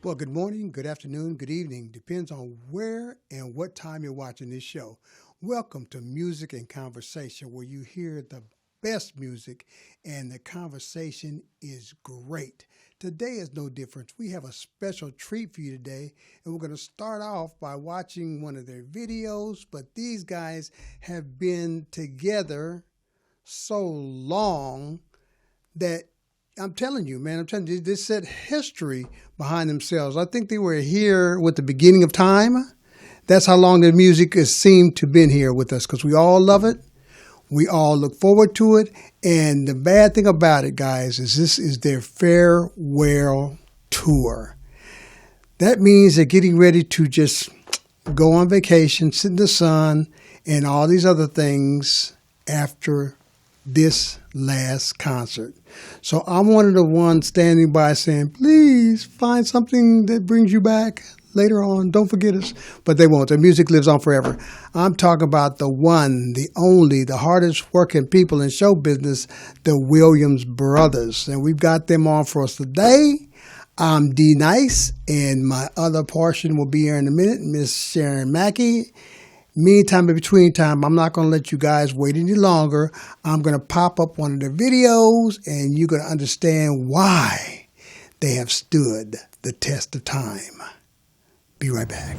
Well, good morning, good afternoon, good evening. Depends on where and what time you're watching this show. Welcome to Music and Conversation, where you hear the best music and the conversation is great. Today is no different. We have a special treat for you today, and we're going to start off by watching one of their videos, but these guys have been together so long that I'm telling you, they set history behind themselves. I think they were here with the beginning of time. That's how long the music has seemed to have been here with us, because we all love it. We all look forward to it. And the bad thing about it, guys, is this is their farewell tour. That means they're getting ready to just go on vacation, sit in the sun, and all these other things after this last concert. So I'm one of the ones standing by saying, please find something that brings you back later on. Don't forget us. But they won't. Their music lives on forever. I'm talking about the one, the only, the hardest working people in show business, the Williams brothers. And we've got them on for us today. I'm D Nice, and my other portion will be here in a minute, Miss Sharon Mackey. Meantime, in between time, I'm not going to let you guys wait any longer. I'm going to pop up one of the videos, and you're going to understand why they have stood the test of time. Be right back.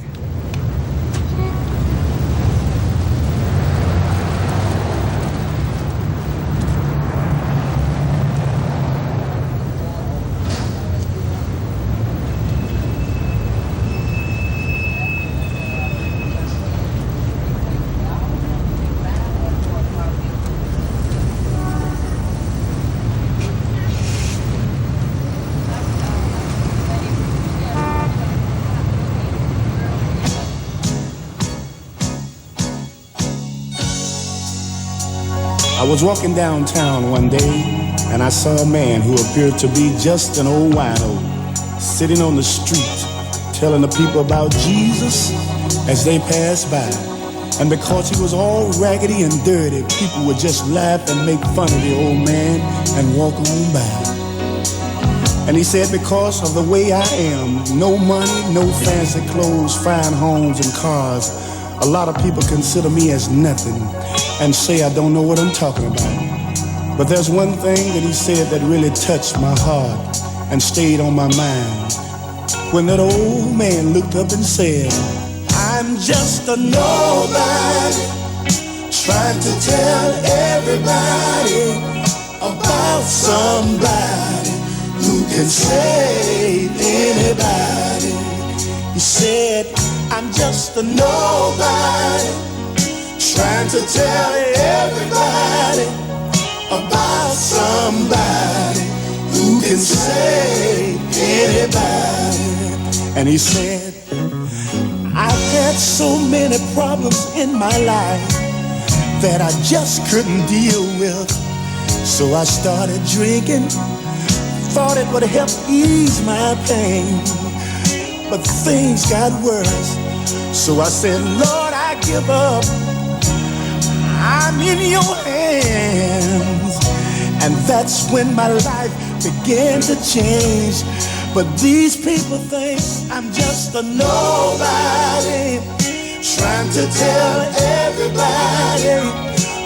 I was walking downtown one day, and I saw a man who appeared to be just an old wino, sitting on the street, telling the people about Jesus as they passed by. And because he was all raggedy and dirty, people would just laugh and make fun of the old man and walk on by. And he said, because of the way I am, no money, no fancy clothes, fine homes and cars, a lot of people consider me as nothing and say I don't know what I'm talking about. But there's one thing that he said that really touched my heart and stayed on my mind. When that old man looked up and said, I'm just a nobody, trying to tell everybody about somebody who can save anybody. He said, I'm just a nobody, trying to tell everybody about somebody who can save anybody. And he said, I've had so many problems in my life that I just couldn't deal with. So I started drinking, thought it would help ease my pain. But things got worse. So I said, Lord, I give up. I'm in your hands. And that's when my life began to change. But these people think I'm just a nobody, trying to tell everybody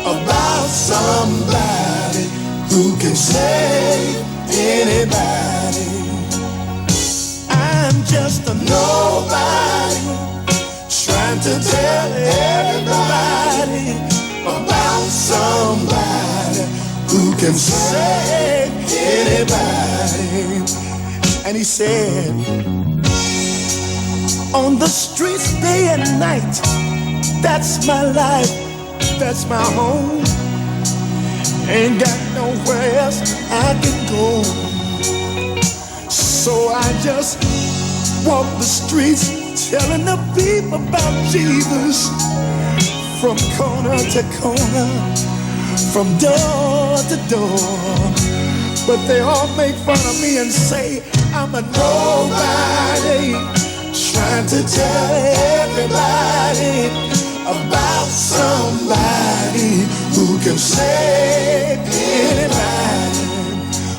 about somebody who can save anybody. I'm just a nobody, trying to tell everybody about somebody who can save anybody. And he said, on the streets day and night, that's my life, that's my home. Ain't got nowhere else I can go. So I just walk the streets telling the people about Jesus, from corner to corner, from door to door. But they all make fun of me and say I'm a nobody, trying to tell everybody about somebody who can save anybody.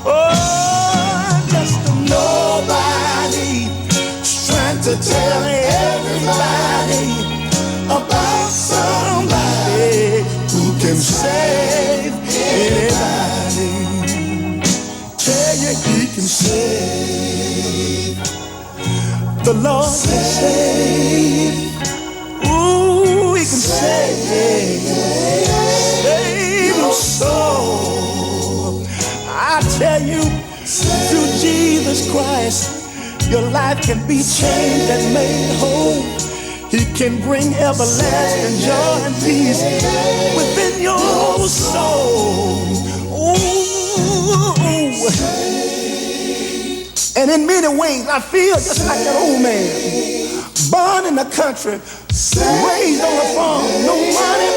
Oh, I'm just a nobody, save anybody. Tell you he can save. The Lord can save. Ooh, he can save. Save your soul. I tell you, through Jesus Christ, your life can be changed and made whole. He can bring everlasting joy and peace within your soul. Ooh. And in many ways, I feel just like that old man, born in the country, raised on a farm, no money,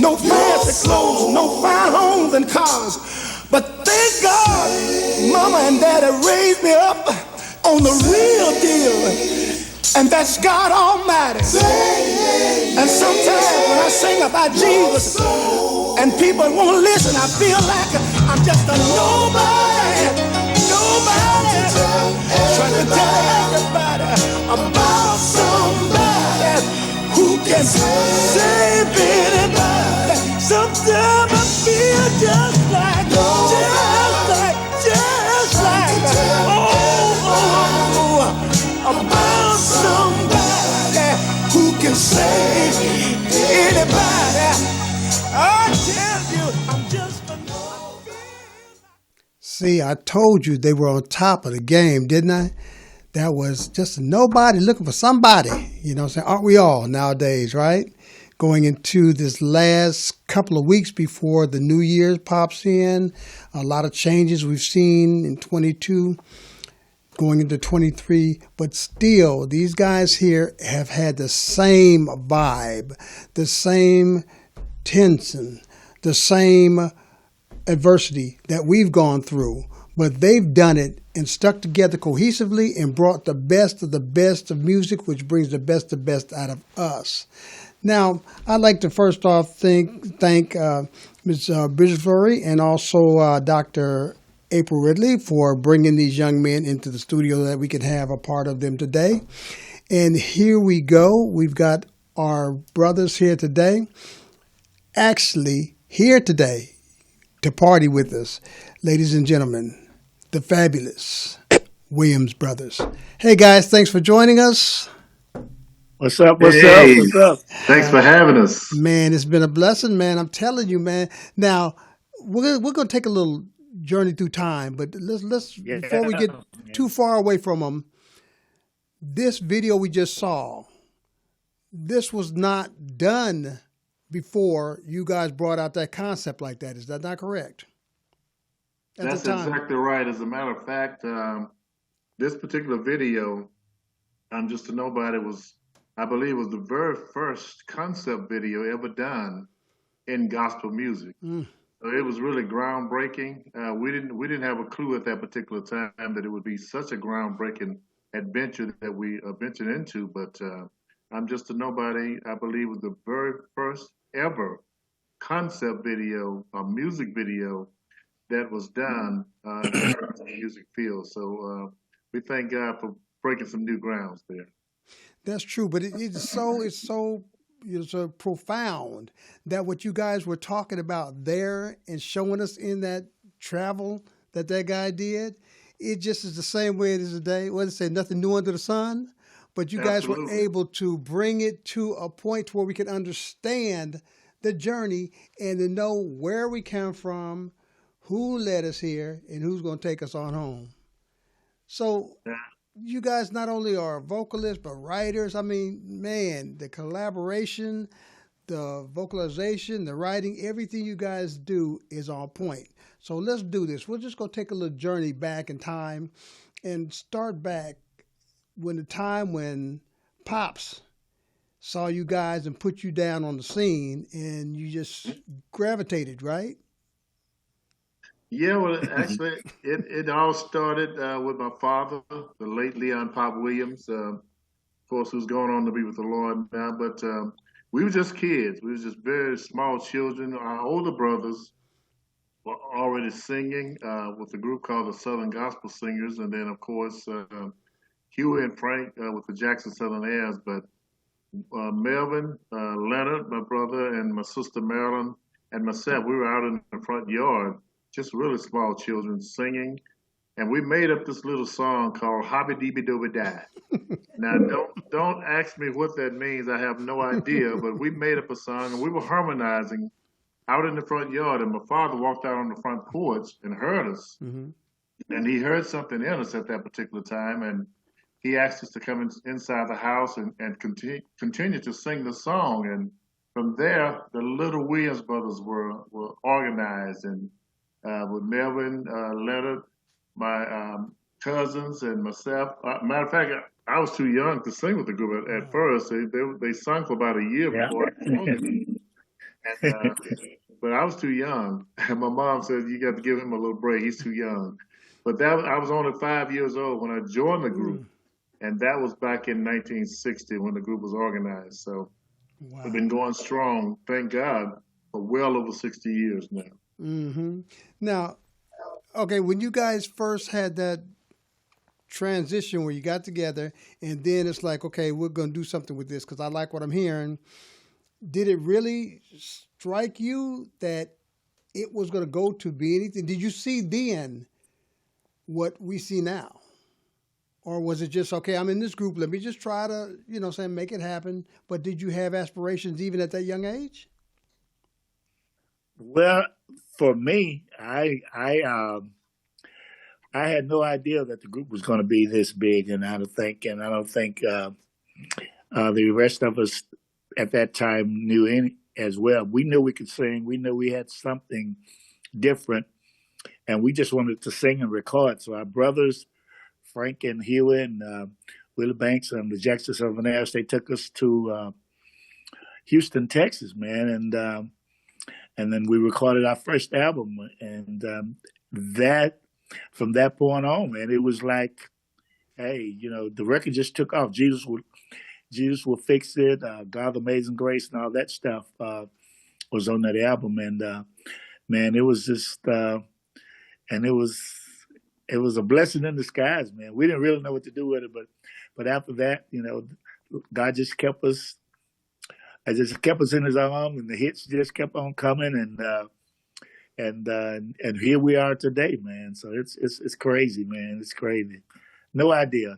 no fancy clothes, no fine homes and cars. But thank God, Mama and Daddy raised me up on the real deal, and that's God Almighty. And sometimes when I sing about Jesus and people won't listen, I feel like I'm just a nobody, trying to tell everybody about somebody who can save anybody. Sometimes I feel just like, about somebody who can save anybody. I tell you, I'm just a nobody. See, I told you they were on top of the game, didn't I? That was just nobody looking for somebody. You know what I'm saying? Aren't we all nowadays, right? Going into this last couple of weeks before the New Year's pops in, a lot of changes we've seen in 22, going into 23, but still, these guys here have had the same vibe, the same tension, the same adversity that we've gone through, but they've done it and stuck together cohesively and brought the best of music, which brings the best out of us. Now, I'd like to first off thank Ms. Bridget Fleury and also Dr. April Ridley for bringing these young men into the studio that we can have a part of them today. And here we go. We've got our brothers here today, actually here today to party with us. Ladies and gentlemen, the fabulous Williams brothers. Hey guys, thanks for joining us. What's up? Thanks for having us. Man, it's been a blessing, man. I'm telling you, man. Now, we're going to take a little journey through time, but let's before we get too far away from them, this video we just saw, this was not done before you guys brought out that concept like that. Is that not correct? That's exactly right. As a matter of fact, this particular video, I'm Just a Nobody, I believe was the very first concept video ever done in gospel music. So it was really groundbreaking. We didn't have a clue at that particular time that it would be such a groundbreaking adventure that we ventured into. But I'm Just a Nobody, I believe, was the very first ever concept video, a music video that was done in the music field. So we thank God for breaking some new grounds there. That's true, but it's so profound that what you guys were talking about there and showing us in that travel that guy did, it just is the same way it is today. What did it say? Nothing new under the sun. But you guys were able to bring it to a point where we can understand the journey and to know where we come from, who led us here, and who's going to take us on home. So you guys not only are vocalists, but writers. I mean, man, the collaboration, the vocalization, the writing, everything you guys do is on point. So let's do this. We're just going to take a little journey back in time and start back when the time when Pops saw you guys and put you down on the scene and you just gravitated, right? Yeah, well, actually, it all started with my father, the late Leon Pop Williams, of course, who's going on to be with the Lord now. But we were just kids. We were just very small children. Our older brothers were already singing with a group called the Southern Gospel Singers. And then, of course, Huey and Frank with the Jackson Southern Airs. But Melvin, Leonard, my brother, and my sister Marilyn, and myself, we were out in the front yard, just really small children singing, and we made up this little song called "Hobby Deeby Dooby Die." Now, don't ask me what that means. I have no idea, but we made up a song and we were harmonizing out in the front yard. And my father walked out on the front porch and heard us, Mm-hmm. and he heard something in us at that particular time, and he asked us to come inside the house and continue to sing the song. And from there, the Little Williams brothers were organized, and with Melvin, Leonard, my cousins, and myself. Matter of fact, I was too young to sing with the group at first. They sung for about a year before I joined it. And, but I was too young. And my mom said, you got to give him a little break. He's too young. But I was only 5 years old when I joined the group. And that was back in 1960 when the group was organized. So we've been going strong, thank God, for well over 60 years now. Mm-hmm. Now, okay, when you guys first had that transition where you got together and then it's like, okay, we're going to do something with this because I like what I'm hearing, did it really strike you that it was going to go to be anything? Did you see then what we see now? Or was it just, okay, I'm in this group, let me just try to, make it happen. But did you have aspirations even at that young age? Well, for me, I had no idea that the group was going to be this big, and I don't think the rest of us at that time knew any as well. We knew we could sing. We knew we had something different, and we just wanted to sing and record. So our brothers, Frank and Huey and Willie Banks and the Jacksons of Venaris, they took us to Houston, Texas, man, and then we recorded our first album, and that from that point on, man, it was like, hey, the record just took off. Jesus will fix it. God, Amazing Grace, and all that stuff was on that album, and man, it was just, and it was a blessing in disguise, man. We didn't really know what to do with it, but after that, God just kept us. I just kept us in His arm, and the hits just kept on coming, and here we are today, man. So it's crazy, man. It's crazy. No idea.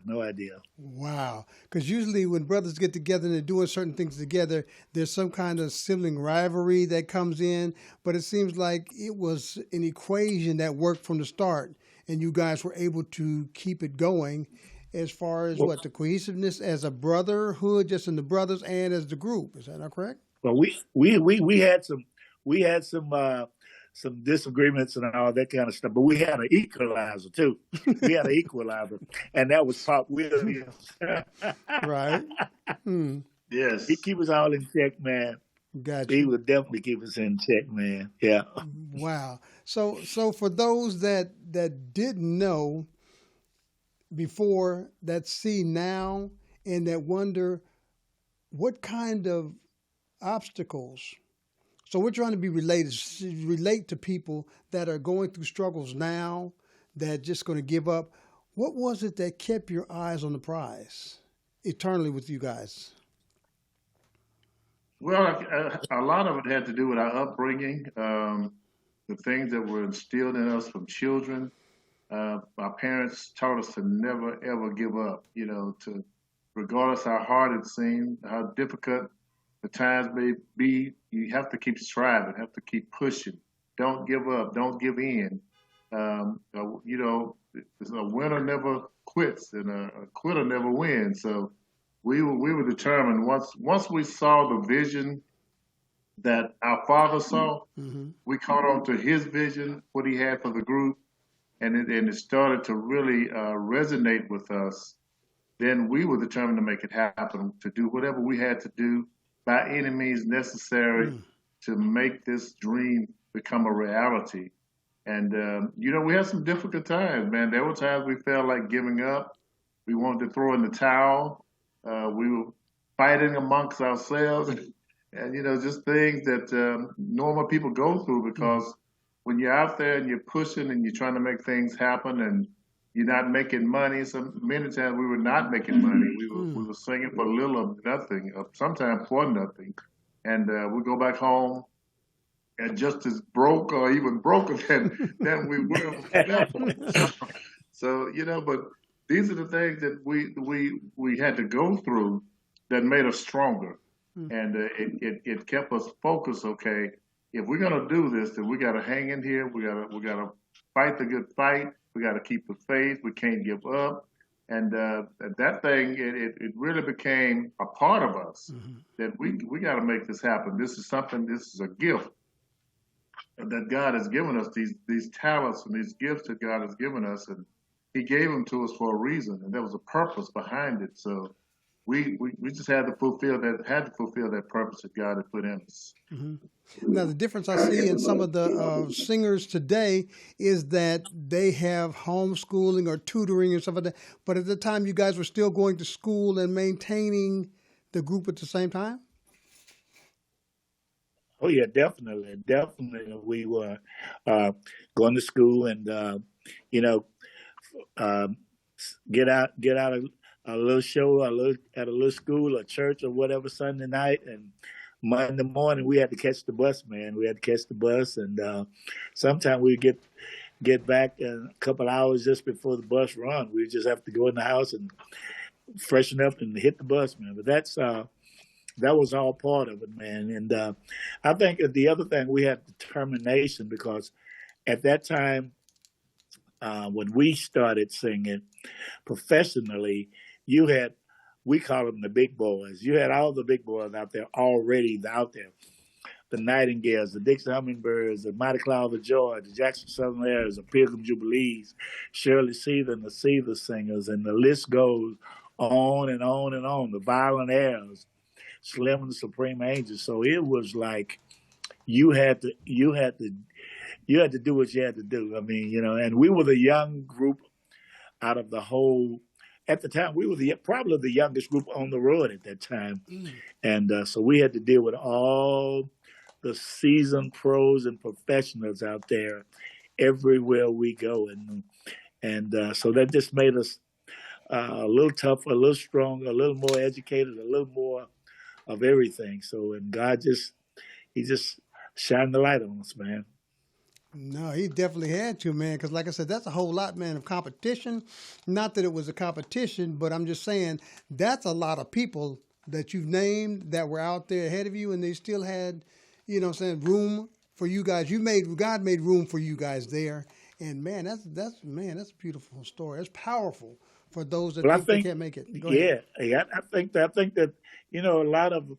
Wow. Because usually when brothers get together and they're doing certain things together, there's some kind of sibling rivalry that comes in. But it seems like it was an equation that worked from the start, and you guys were able to keep it going as far as the cohesiveness as a brotherhood, just in the brothers and as the group. Is that not correct? Well, we had some disagreements and all that kind of stuff, but we had an equalizer too. We had an equalizer, and that was Pop Williams. Right. Yes. He keep us all in check, man. Gotcha. He would definitely keep us in check, man. Yeah. Wow. So for those that didn't know before, that see now, and that wonder what kind of obstacles. So we're trying to relate to people that are going through struggles now, that just going to give up. What was it that kept your eyes on the prize eternally with you guys? Well, a lot of it had to do with our upbringing, the things that were instilled in us from children. Our parents taught us to never, ever give up, to regardless how hard it seemed, how difficult the times may be, you have to keep striving, have to keep pushing. Don't give up, don't give in. A winner never quits and a quitter never wins. So we were determined once we saw the vision that our father saw, we caught on to his vision, what he had for the group, and it started to really resonate with us. Then we were determined to make it happen, to do whatever we had to do by any means necessary to make this dream become a reality. And, we had some difficult times, man. There were times we felt like giving up. We wanted to throw in the towel. We were fighting amongst ourselves and, just things that normal people go through, because when you're out there and you're pushing and you're trying to make things happen and you're not making money. So many times we were not making money. We were singing for little or nothing, sometimes for nothing. And we go back home and just as broke or even broken than we were before. So but these are the things that we had to go through that made us stronger, and it kept us focused. Okay, if we're gonna do this, then we got to hang in here. We gotta fight the good fight. We got to keep the faith. We can't give up. And that thing, it really became a part of us that we got to make this happen. This is something. This is a gift that God has given us. These talents and these gifts that God has given us, and He gave them to us for a reason, and there was a purpose behind it. So we just had to fulfill that purpose that God had put in us. Now, the difference I see in some of the singers today is that they have homeschooling or tutoring and stuff like that. But at the time, you guys were still going to school and maintaining the group at the same time? Oh yeah, definitely. We were going to school and um, get out a little show, at a little school or church or whatever Sunday night, and Monday morning we had to catch the bus, man. We had to catch the bus, and sometimes we get back in a couple hours just before the bus run. We just have to go in the house and freshen up and hit the bus, man. But that was all part of it, man. And I think the other thing, we had determination, because at that time, when we started singing professionally, we call them the big boys. You had all the big boys out there already out there. The Nightingales, the Dixie Hummingbirds, the Mighty Clouds of Joy, the Jackson Southern Airs, the Pilgrim Jubilees, Shirley Caesar and the Caesar Singers, and the list goes on and on and on. The Violent Airs, Slim and the Supreme Angels. So it was like you had to do what you had to do. I mean, and we were the young group out of the whole. At the time, we were probably the youngest group on the road at that time, and so we had to deal with all the seasoned pros and professionals out there everywhere we go, and so that just made us a little tougher, a little stronger, a little more educated, a little more of everything. So, and God He just shined the light on us, man. No, he definitely had to, man, because like I said, that's a whole lot, man, of competition. Not that it was a competition, but I'm just saying that's a lot of people that you've named that were out there ahead of you, and they still had, room for you guys. God made room for you guys there, and man, that's a beautiful story. That's powerful for those that think they can't make it. Go ahead. Yeah, I think that a lot of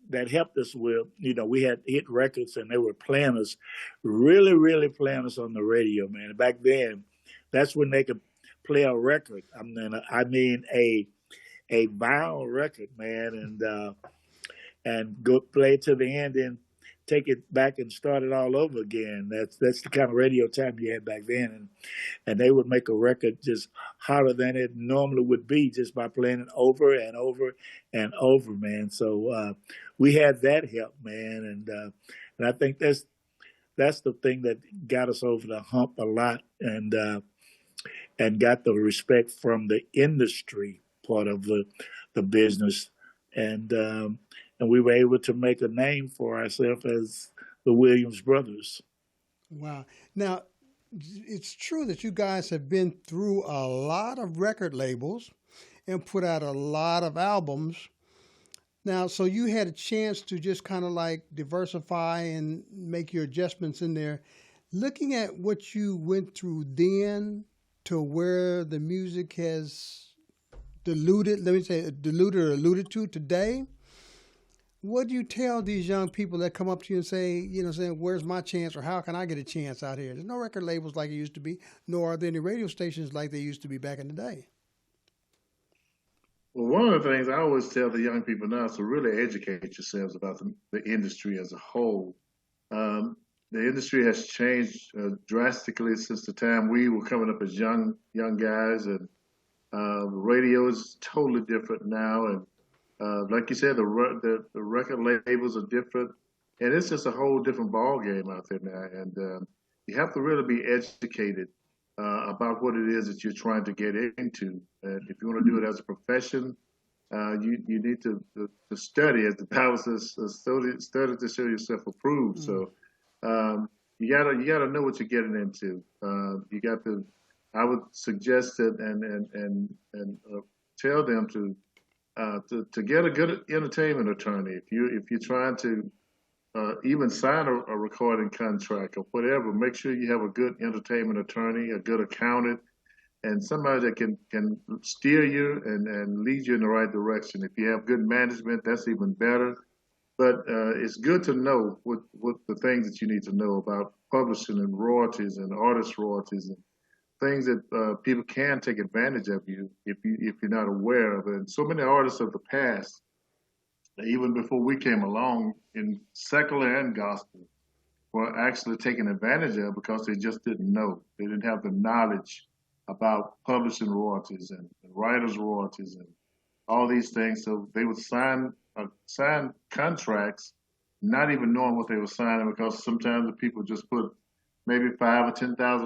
that helped us with, we had hit records and they were playing us, really, really playing us on the radio, man. Back then, that's when they could play a record. I mean a vinyl record, man, and go play it to the end and take it back and start it all over again. That's the kind of radio time you had back then, and they would make a record just hotter than it normally would be just by playing it over and over and over, man. So we had that help, man, and I think that's the thing that got us over the hump a lot, and got the respect from the industry part of the business, and we were able to make a name for ourselves as the Williams Brothers. Wow. Now, it's true that you guys have been through a lot of record labels and put out a lot of albums. Now, so you had a chance to just kind of like diversify and make your adjustments in there. Looking at what you went through then to where the music has alluded to today, what do you tell these young people that come up to you and say, saying, where's my chance, or how can I get a chance out here? There's no record labels like it used to be, nor are there any radio stations like they used to be back in the day. Well, one of the things I always tell the young people now is to really educate yourselves about the industry as a whole. The industry has changed drastically since the time we were coming up as young guys, and radio is totally different now, and like you said, the record labels are different, and it's just a whole different ball game out there now. And you have to really be educated about what it is that you're trying to get into. And if you want to do it as a profession, you need to study, as the Bible says, study to show yourself approved. So You gotta know what you're getting into. You got to. I would suggest it and tell them to get a good entertainment attorney. If you're trying to even sign a recording contract or whatever, make sure you have a good entertainment attorney, a good accountant, and somebody that can steer you and lead you in the right direction. If you have good management, that's even better. But it's good to know what the things that you need to know about publishing and royalties and artist royalties and things that people can take advantage of you if you're not aware of it. And so many artists of the past, even before we came along in secular and gospel, were actually taken advantage of because they just didn't know. They didn't have the knowledge about publishing royalties and writers' royalties and all these things. So they would sign contracts, not even knowing what they were signing, because sometimes the people just put maybe $5,000 or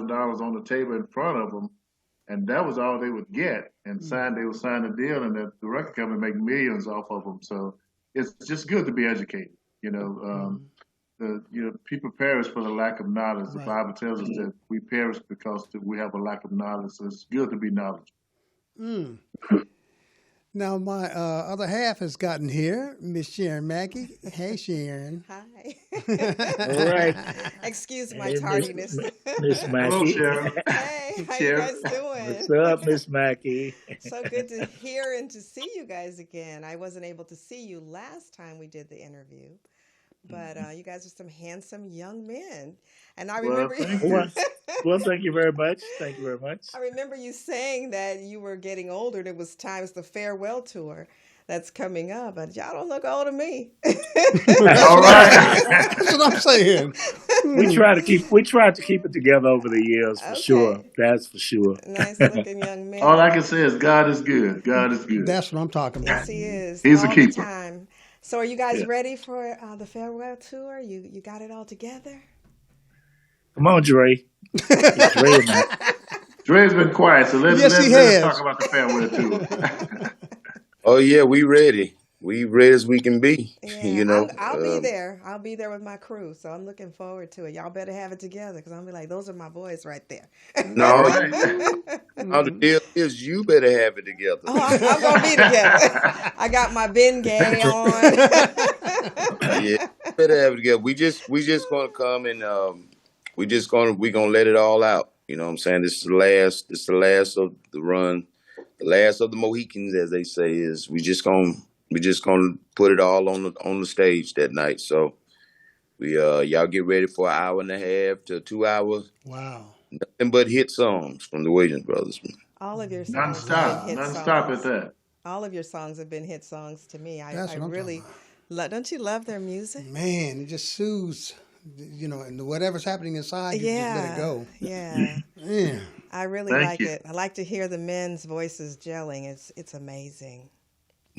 $10,000 on the table in front of them, and that was all they would get. And they would sign a deal, and the record company make millions off of them. So it's just good to be educated. People perish for the lack of knowledge. The Bible tells us that we perish because we have a lack of knowledge. So it's good to be knowledgeable. Mm. Now, my other half has gotten here, Miss Sharon Mackey. Hey, Sharon. Hi. All right. Excuse my tardiness. Miss Hello, Mackey. Sharon. Hey, how you Sharon. guys doing? What's up, Miss Mackey? So good to hear and to see you guys again. I wasn't able to see you last time we did the interview, but you guys are some handsome young men. And I remember thank you. Well, thank you very much. Thank you very much. I remember you saying that you were getting older and it was times the farewell tour that's coming up, but y'all don't look old to me. All right. That's what I'm saying. We try to keep it together over the years for sure. That's for sure. Nice looking young man. All I can say is God is good. God is good. That's what I'm talking about. Yes, he is. He's a all keeper. The time. So are you guys ready for the farewell tour? You got it all together? Come on, Dre. Dre and I. Dre's been quiet, so let's has. talk about the farewell tour. Oh yeah, we ready. We ready as we can be. Yeah, I'll be there. I'll be there with my crew, so I'm looking forward to it. Y'all better have it together, because I'll be like, those are my boys right there. No, the deal is you better have it together. Oh, I'm gonna be together. I got my Ben Gay on. Yeah, you better have it together. We just gonna come and we gonna let it all out. You know what I'm saying? This is the last of the run, the last of the Mohicans, as they say. Is we just gonna put it all on the stage that night. So we y'all get ready for an hour and a half to 2 hours. Wow. Nothing but hit songs from the Williams Brothers. All of your songs have been hit Non-stop songs. at that. All of your songs have been hit songs to me. I That's what I'm really don't you love their music? Man, it just soothes, and whatever's happening inside, you just let it go. Yeah. Yeah. I really Thank like you. it. I like to hear the men's voices gelling. It's amazing.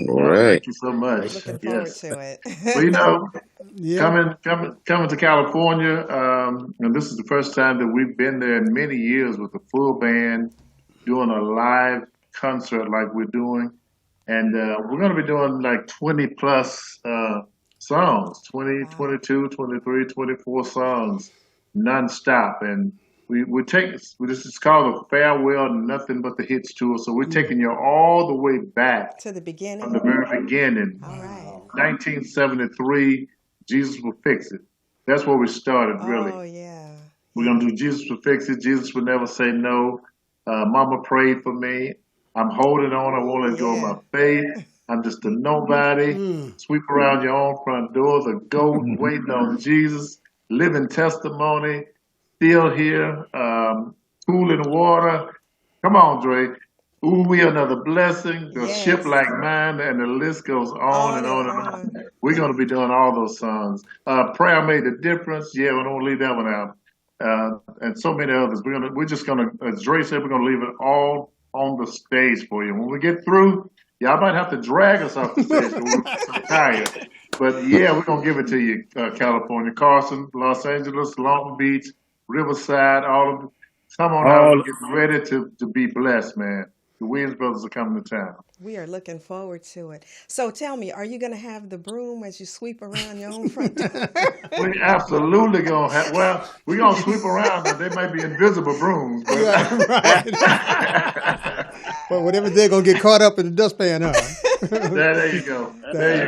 All right. Thank you so much. Looking forward Yes. to it. Well, Yeah. coming to California, and this is the first time that we've been there in many years with a full band doing a live concert like we're doing. And we're going to be doing like 20 plus songs, 20, 22, 23, 24 songs nonstop. And this is called a farewell, nothing but the hits tour. So we're taking you all the way back To the beginning. from the very beginning. All right. 1973, Jesus Will Fix It. That's where we started, really. Oh yeah. We're going to do Jesus Will Fix It. Jesus Will Never Say No. Mama Prayed for Me. I'm Holding On. I Won't Let Go of My Faith. I'm Just a Nobody. Sweep Around Your Own Front Door. The Goat. Waiting on Jesus. Living Testimony. Still Here. Pool in the Water. Come on, Dre. Ooh, We Another Blessing. The Yes. Ship Like Mine. And the list goes on and on and on. We're going to be doing all those songs. Prayer Made a Difference. Yeah, we don't leave that one out. And so many others. We're just gonna, as Dre said, we're gonna leave it all on the stage for you. When we get through, y'all might have to drag us off the stage because we're so tired. But yeah, we're gonna give it to you, California, Carson, Los Angeles, Long Beach, Riverside, all of them. Come on out and get ready to be blessed, man. the Williams brothers are coming to town. We are looking forward to it. So tell me, are you going to have the broom as you sweep around your own front door? We absolutely going to have, well, we're going to sweep around, but they might be invisible brooms. But. Right. But whatever, they're going to get caught up in the dustpan, huh? There you go. There you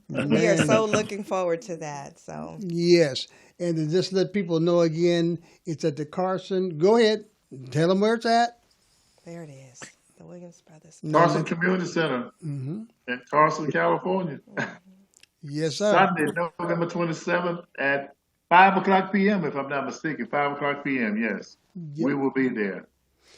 go. We are so looking forward to that. So yes. And to just let people know again, it's at the Carson. Go ahead. Tell them where it's at. there it is. The Williams Brothers. Carson Community Center in Carson, California. Yes, sir. Sunday, November 27th at 5 o'clock p.m., if I'm not mistaken. 5 o'clock p.m., yes. Yep. We will be there.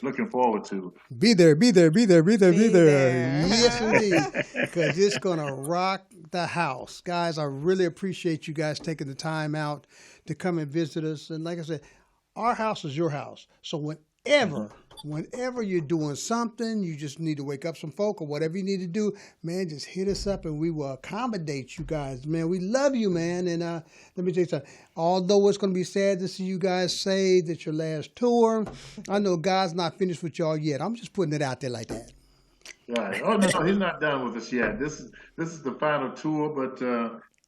Looking forward to it. Be there. There. Yes, indeed. Because it's going to rock the house. Guys, I really appreciate you guys taking the time out to come and visit us. And like I said, our house is your house. So whenever you're doing something, you just need to wake up some folk or whatever you need to do, man, just hit us up and we will accommodate you guys, man. We love you, man. And let me tell you something. Although it's going to be sad to see you guys say that your last tour, I know God's not finished with y'all yet. I'm just putting it out there like that. Right. Oh, no, he's not done with us yet. This is the final tour, but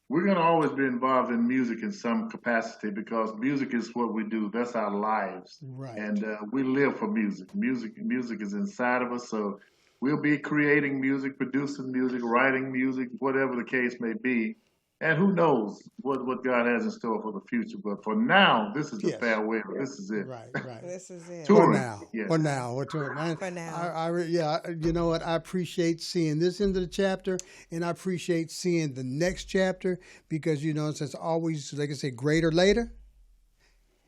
we're going to always be involved in music in some capacity because music is what we do. That's our lives. Right. And we live for music. Music is inside of us. So we'll be creating music, producing music, writing music, whatever the case may be. And who knows what God has in store for the future. But for now, this is the farewell. This is it. Right. This is it. For now. Yes. For now. We're touring. Man, For now. You know what? I appreciate seeing this end of the chapter, and I appreciate seeing the next chapter because, you know, it's always, like I say, greater later.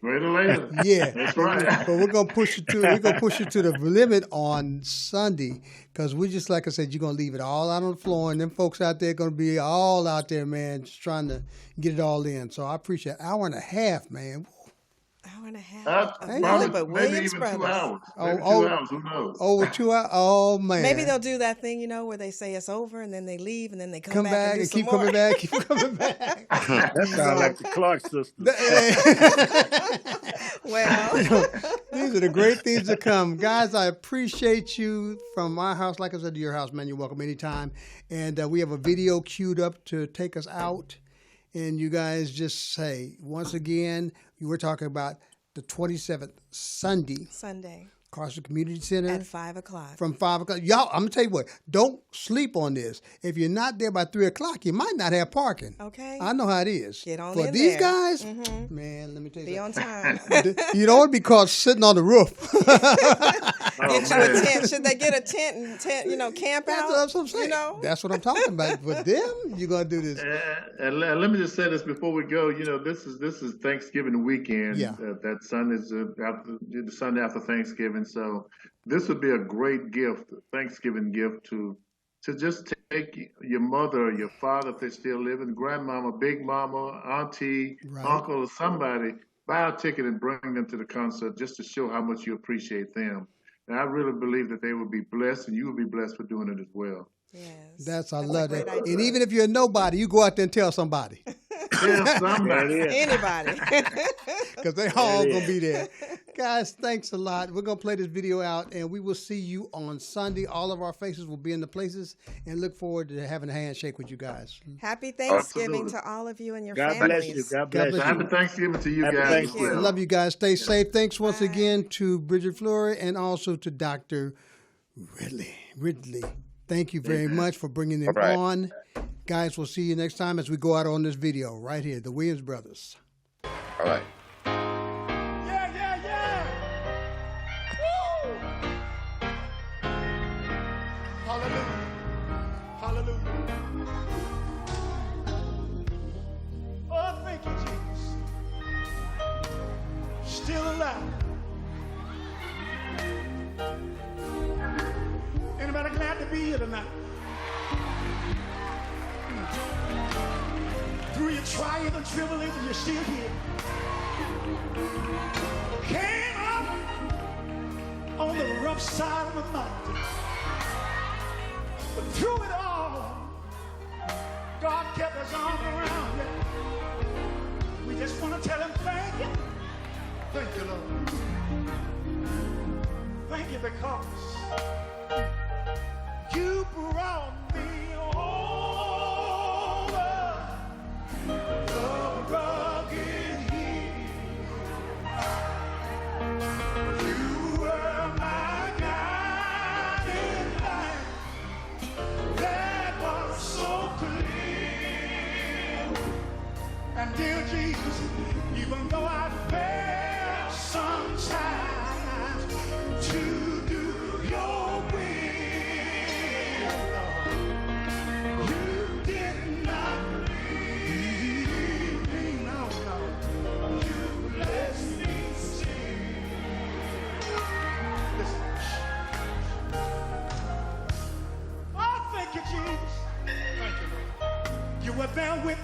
Greater later. Yeah, that's right. But we're gonna push it to the limit on Sunday because we just, like I said, you're gonna leave it all out on the floor, and them folks out there gonna be all out there, man, just trying to get it all in. So I appreciate it. Hour and a half, man. Hour and a half. Probably, but maybe Williams even Brothers. 2 hours. Maybe 2 hours. Who knows? Over 2 hours. Oh man. Maybe they'll do that thing, you know, where they say it's over and then they leave and then they come back and do keep some more. coming back, keep coming back. That sounds like the Clark sisters. Well, these are the great things to come. Guys, I appreciate you from my house. Like I said, to your house, man, you're welcome anytime. And we have a video queued up to take us out. And you guys just say, once again, you were talking about the 27th, Sunday. Carson Community Center. At 5 o'clock. From 5 o'clock. Y'all, I'm going to tell you what, don't sleep on this. If you're not there by 3 o'clock, you might not have parking. Okay. I know how it is. Get on For in these there. guys, man, let me tell you Be something. on time. You don't want to be caught sitting on the roof. Get you a tent. Should they get a tent and camp out? That's what I'm saying. You know? That's what I'm talking about. For them, you're going to do this. And let me just say this before we go. You know, this is Thanksgiving weekend. Yeah. That Sunday is the Sunday after Thanksgiving. So this would be a great gift, a Thanksgiving gift to just take your mother or your father if they're still living, grandmama, big mama, auntie, uncle, or somebody, buy a ticket and bring them to the concert just to show how much you appreciate them. And I really believe that they will be blessed and you will be blessed for doing it as well. Yes. I love that. And even if you're a nobody, you go out there and tell somebody. Tell somebody. Anybody. Because they all going to be there. Guys, thanks a lot. We're going to play this video out, and we will see you on Sunday. All of our faces will be in the places, and look forward to having a handshake with you guys. Happy Thanksgiving to all of you and your God families. bless you. God bless you. Happy Thanksgiving to you Happy guys. Thanksgiving. As well. Love you guys. Stay safe. Thanks once again to Bridget Fleury and also to Dr. Ridley. Thank you very much for bringing them on. Guys, we'll see you next time as we go out on this video right here, the Williams Brothers. All right. Yeah. Woo! Hallelujah. Oh, thank you, Jesus. Still alive. Anybody glad to be here tonight? Through your trials and tribulations, you're still here. Came up on the rough side of the mountain. But through it all, God kept his arm around you. We just want to tell him thank you. Thank you, Lord. Thank you because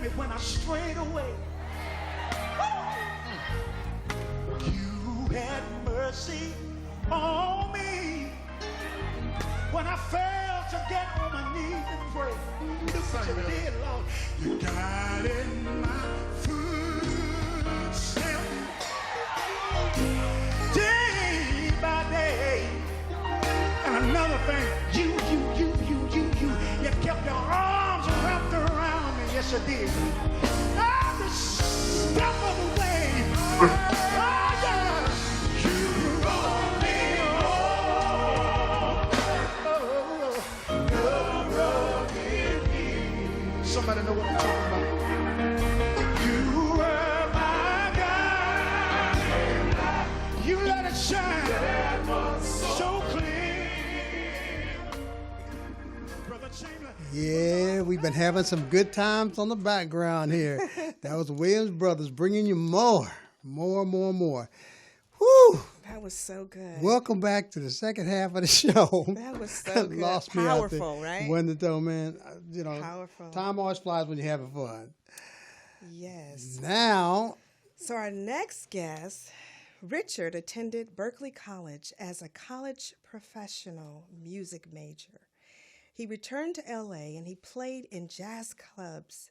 me when I strayed away. You had mercy on me when I failed to get on my knees and pray. Look what you did, Lord. You died in my footsteps day by day. And another thing, you kept your arms wrapped around me. Yes, you did. Every step of the way. Oh, yeah. You brought me home. Somebody know what I'm talking about. You were my God. You let it shine so clear. Brother Chamberlain. Yeah, we've been having some good times on the background here. That was Williams Brothers bringing you more. Whew. That was so good. Welcome back to the second half of the show. That was so good. Lost me Powerful, out there. right? When the man, Powerful. time always flies when you're having fun. Yes. Now, So our next guest, Richard, attended Berklee College as a college professional music major. He returned to LA and he played in jazz clubs.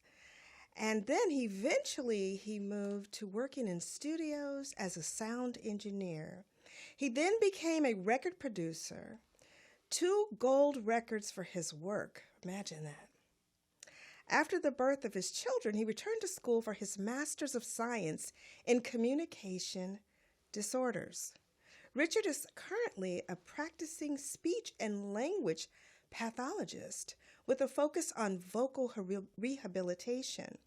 And then eventually he moved to working in studios as a sound engineer. He then became a record producer, 2 gold records for his work. Imagine that. After the birth of his children, he returned to school for his Master's of Science in Communication Disorders. Richard is currently a practicing speech and language pathologist with a focus on vocal rehabilitation.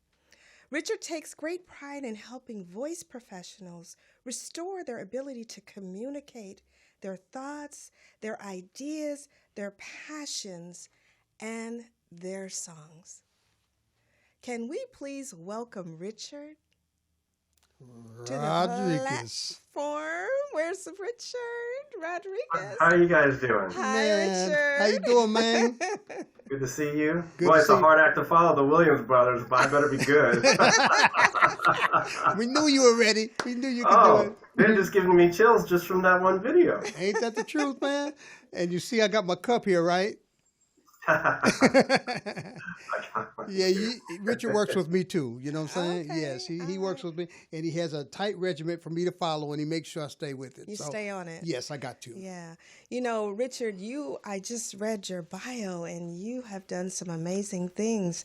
Richard takes great pride in helping voice professionals restore their ability to communicate their thoughts, their ideas, their passions, and their songs. Can we please welcome Richard to the Rodriguez. platform? Where's Richard Rodriguez? How are you guys doing? Hi, Man, Richard. how you doing, man? Good to see you. Good Boy, to it's see a you. hard act to follow the Williams brothers, but I better be good. We knew you were ready. We knew you could do Oh, it. they're just giving me chills just from that one video. Ain't that the truth, man? And you see I got my cup here, right? Yeah, Richard works with me too. You know what I'm saying? Okay, Yes, he all works with me, and he has a tight regiment for me to follow, and he makes sure I stay with it. You So, stay on it. yes, I got to. Yeah. You know, Richard, I just read your bio and you have done some amazing things.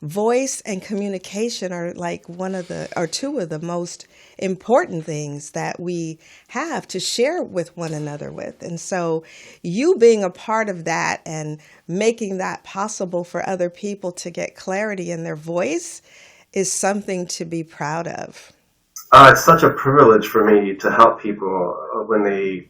Voice and communication are like two of the most important things that we have to share with one another with. And so you being a part of that and making that possible for other people to get clarity in their voice is something to be proud of. It's such a privilege for me to help people when they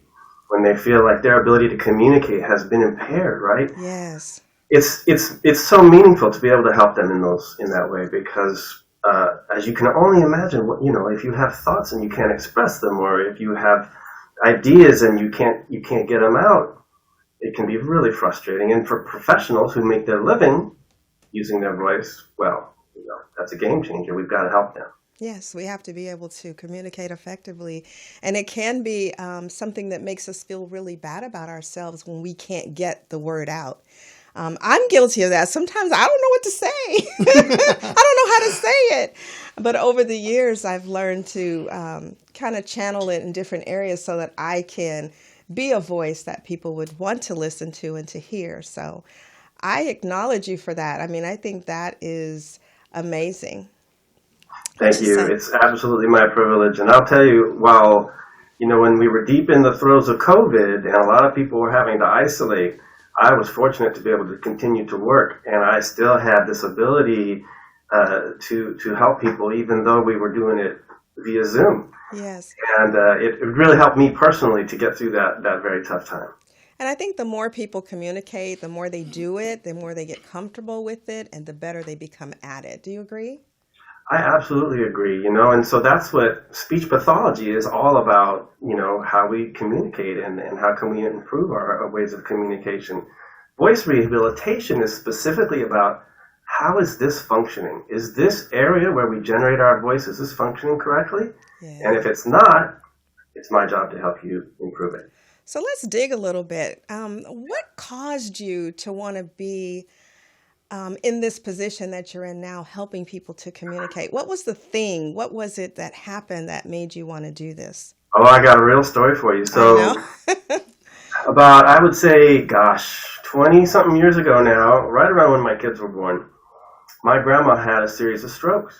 feel like their ability to communicate has been impaired, right? Yes. It's so meaningful to be able to help them in that way because as you can only imagine, if you have thoughts and you can't express them, or if you have ideas and you can't get them out, it can be really frustrating. And for professionals who make their living using their voice, well, that's a game changer. We've got to help them. Yes, we have to be able to communicate effectively. And it can be something that makes us feel really bad about ourselves when we can't get the word out. I'm guilty of that. Sometimes I don't know what to say. I don't know how to say it. But over the years, I've learned to kind of channel it in different areas so that I can be a voice that people would want to listen to and to hear. So I acknowledge you for that. I mean, I think that is amazing. Thank you. It's absolutely my privilege. And I'll tell you, while, when we were deep in the throes of COVID and a lot of people were having to isolate, I was fortunate to be able to continue to work. And I still had this ability to help people, even though we were doing it via Zoom. Yes. And it really helped me personally to get through that very tough time. And I think the more people communicate, the more they do it, the more they get comfortable with it, and the better they become at it. Do you agree? I absolutely agree, and so that's what speech pathology is all about, how we communicate and how can we improve our ways of communication. Voice rehabilitation is specifically about how is this functioning? Is this area where we generate our voice, is this functioning correctly? Yeah. And if it's not, it's my job to help you improve it. So let's dig a little bit. What caused you to want to be in this position that you're in now, helping people to communicate? What was the thing? What was it that happened that made you want to do this? Oh, I got a real story for you. So about, I would say, 20-something years ago now, right around when my kids were born, my grandma had a series of strokes.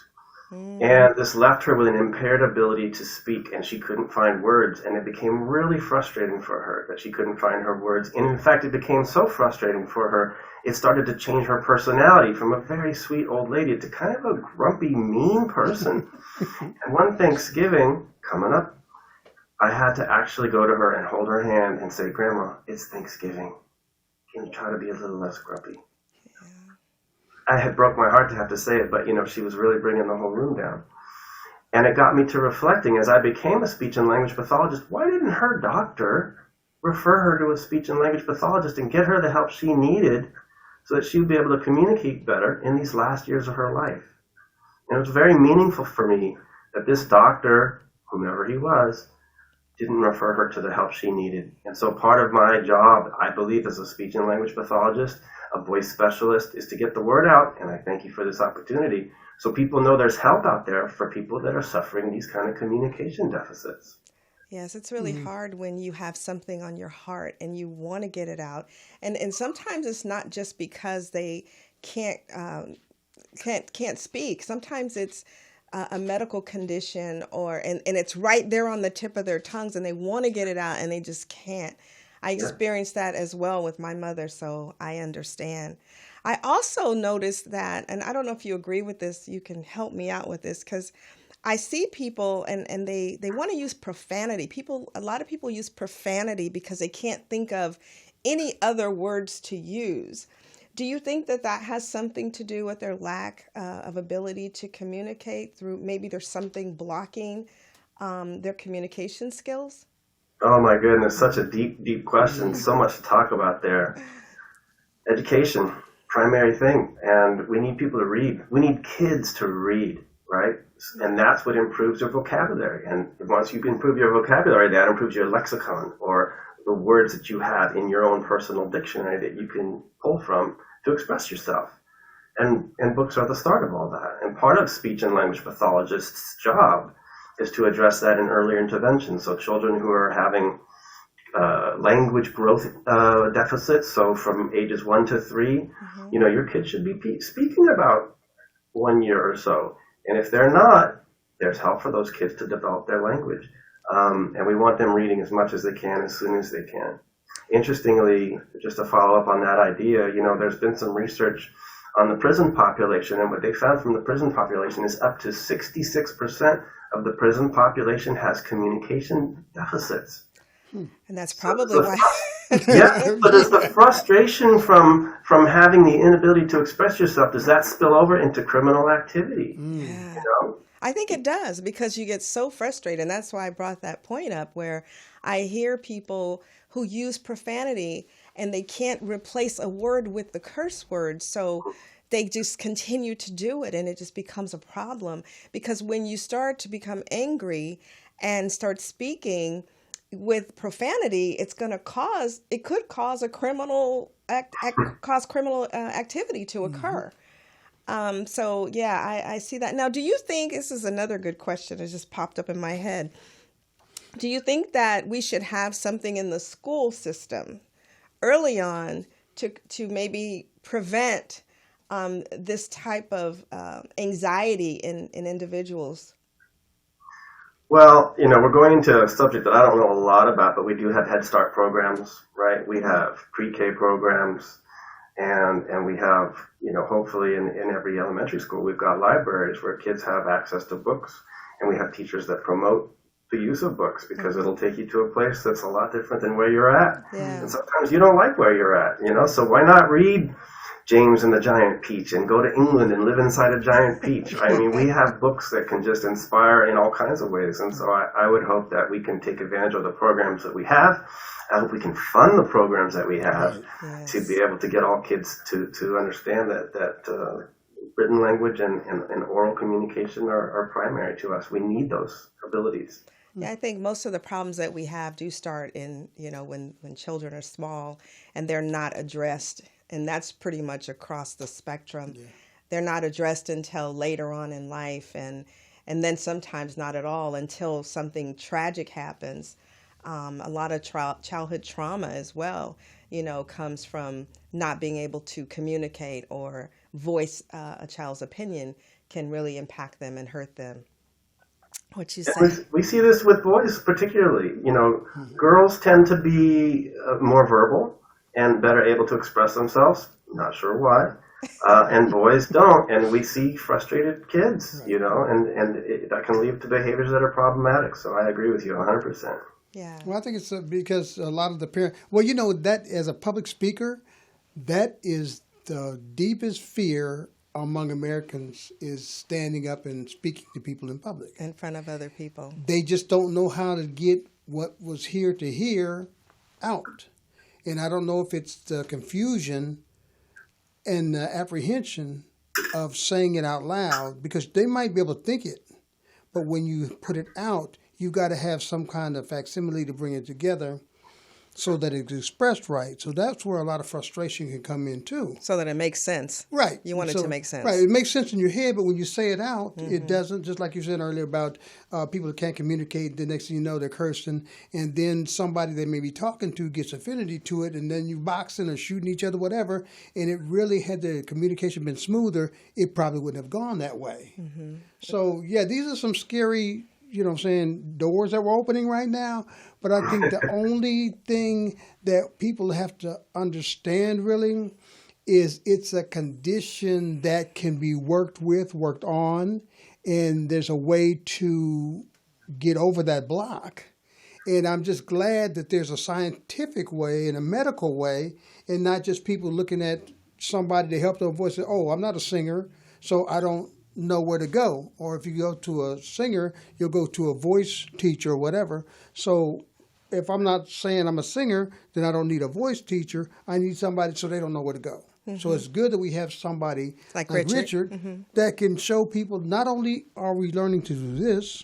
And this left her with an impaired ability to speak, and she couldn't find words. And it became really frustrating for her that she couldn't find her words. And in fact, it became so frustrating for her, it started to change her personality from a very sweet old lady to kind of a grumpy, mean person. And one Thanksgiving coming up, I had to actually go to her and hold her hand and say, Grandma, it's Thanksgiving. Can you try to be a little less grumpy? I had broke my heart to have to say it, but, she was really bringing the whole room down. And it got me to reflecting, as I became a speech and language pathologist, why didn't her doctor refer her to a speech and language pathologist and get her the help she needed so that she would be able to communicate better in these last years of her life? And it was very meaningful for me that this doctor, whomever he was, didn't refer her to the help she needed. And so part of my job, I believe, as a speech and language pathologist, a voice specialist, is to get the word out, and I thank you for this opportunity, so people know there's help out there for people that are suffering these kind of communication deficits. Yes, it's really hard when you have something on your heart and you want to get it out. And sometimes it's not just because they can't speak. Sometimes it's a medical condition and it's right there on the tip of their tongues and they want to get it out and they just can't. I experienced that as well with my mother, so I understand. I also noticed that, and I don't know if you agree with this, you can help me out with this, because I see people and they want to use profanity. A lot of people use profanity because they can't think of any other words to use. Do you think that has something to do with their lack of ability to communicate through, maybe there's something blocking their communication skills? Oh my goodness, such a deep, deep question. So much to talk about there. Education, primary thing. And we need people to read. We need kids to read, right? And that's what improves your vocabulary. And once you can improve your vocabulary, that improves your lexicon, or the words that you have in your own personal dictionary that you can pull from to express yourself. And books are the start of all that. And part of speech and language pathologists' job is to address that in earlier intervention. So children who are having language growth deficits, so from ages 1 to 3, your kids should be speaking about 1 year or so. And if they're not, there's help for those kids to develop their language. And we want them reading as much as they can, as soon as they can. Interestingly, just to follow up on that idea, there's been some research on the prison population, and what they found from the prison population is up to 66% of the prison population has communication deficits. And that's probably why. Yeah, but is the frustration from having the inability to express yourself, does that spill over into criminal activity? Yeah. I think it does, because you get so frustrated. And that's why I brought that point up, where I hear people who use profanity and they can't replace a word with the curse word. So they just continue to do it, and it just becomes a problem. Because when you start to become angry and start speaking with profanity, it could cause a criminal activity to occur. So yeah, I see that. Now, do you think, this is another good question that just popped up in my head. Do you think that we should have something in the school system early on to maybe prevent this type of anxiety in individuals? Well, we're going into a subject that I don't know a lot about, but we do have Head Start programs, right? We have pre-K programs, and we have, hopefully in every elementary school, we've got libraries where kids have access to books, and we have teachers that promote the use of books, because it'll take you to a place that's a lot different than where you're at. Yeah. And sometimes you don't like where you're at, so why not read James and the Giant Peach and go to England and live inside a giant peach? I mean, we have books that can just inspire in all kinds of ways. And so I would hope that we can take advantage of the programs that we have. I hope we can fund the programs that we have to be able to get all kids to understand that written language and oral communication are primary to us. We need those abilities. Yeah, I think most of the problems that we have do start in, when children are small and they're not addressed. And that's pretty much across the spectrum. Yeah. They're not addressed until later on in life, and then sometimes not at all until something tragic happens. A lot of childhood trauma as well, comes from not being able to communicate or voice a child's opinion can really impact them and hurt them. What you say? We see this with boys particularly. Girls tend to be more verbal and better able to express themselves. Not sure why. And boys don't. And we see frustrated kids, and that can lead to behaviors that are problematic. So I agree with you 100%. Yeah. Well, I think it's because a lot of the parents, that as a public speaker, that is the deepest fear among Americans is standing up and speaking to people in public. In front of other people. They just don't know how to get what was here to hear out. And I don't know if it's the confusion and the apprehension of saying it out loud, because they might be able to think it, but when you put it out, you've got to have some kind of facsimile to bring it together so that it's expressed right. So that's where a lot of frustration can come in too. So that it makes sense. Right. You want it to make sense. Right. It makes sense in your head, but when you say it out, it doesn't. Just like you said earlier about people that can't communicate, the next thing you know, they're cursing, and then somebody they may be talking to gets affinity to it, and then you boxing or shooting each other, whatever, and it really, had the communication been smoother, it probably wouldn't have gone that way. Mm-hmm. So, yeah, these are some scary, doors that we're opening right now. But I think the only thing that people have to understand really is it's a condition that can be worked on, and there's a way to get over that block. And I'm just glad that there's a scientific way and a medical way, and not just people looking at somebody to help their voice and say, oh, I'm not a singer, so I don't know where to go. Or if you go to a singer, you'll go to a voice teacher or whatever. So if I'm not saying I'm a singer, then I don't need a voice teacher. I need somebody so they don't know where to go. Mm-hmm. So it's good that we have somebody like Richard that can show people not only are we learning to do this,